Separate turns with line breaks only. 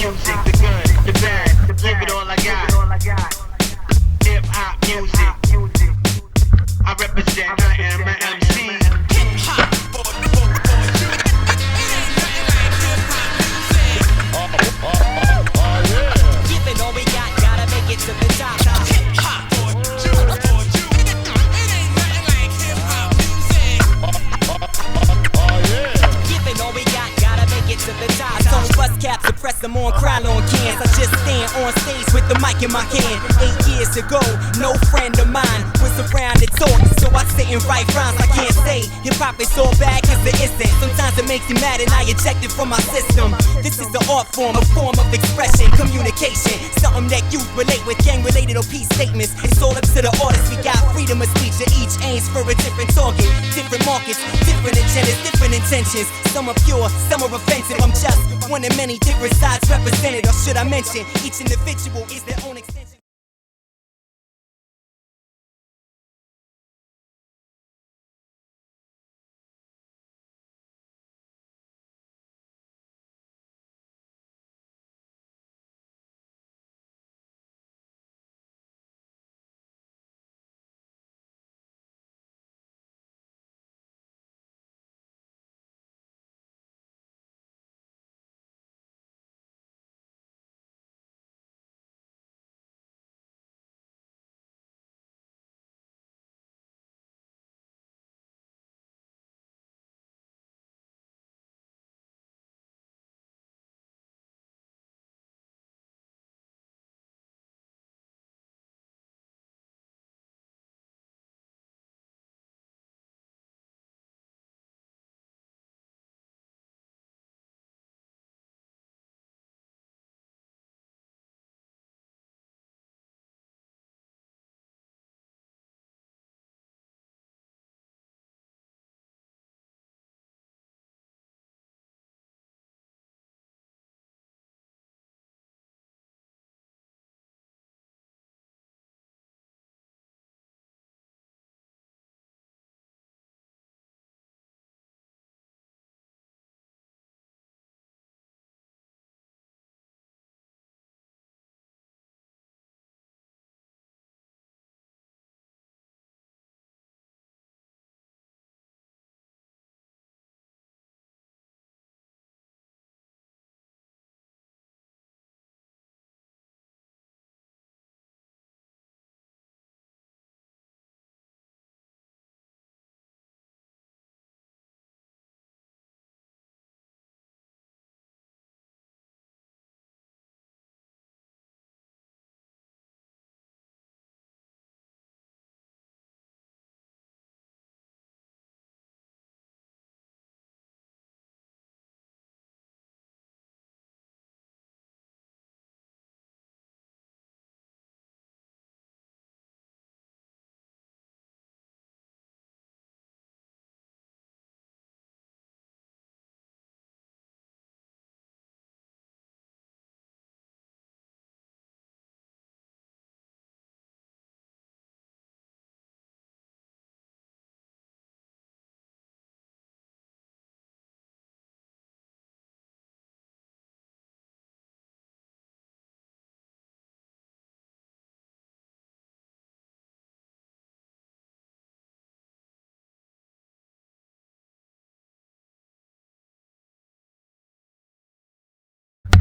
music, the good, the bad, give it all I got. Hip hop music, I represent, I am an MC. Hip hop,
giving all we got, gotta make it to the top. Hip hop. To the top. I told bus caps to press them on Krylon cans. I just stand on stage with the mic in my hand. 8 years ago, no friend of mine was around to talk, so I sit and write rhymes. I can't say hip hop is all bad cause it isn't. Sometimes it makes you mad and I eject it from my system. This is the art form, a form of expression, communication, something that you relate with, gang related or peace statements. It's all up to the artist, we got freedom of speech and each aims for a different target. Different markets, different agendas, different intentions. Some are pure, some are offensive. I'm just one of many different sides represented, or should I mention each individual is their own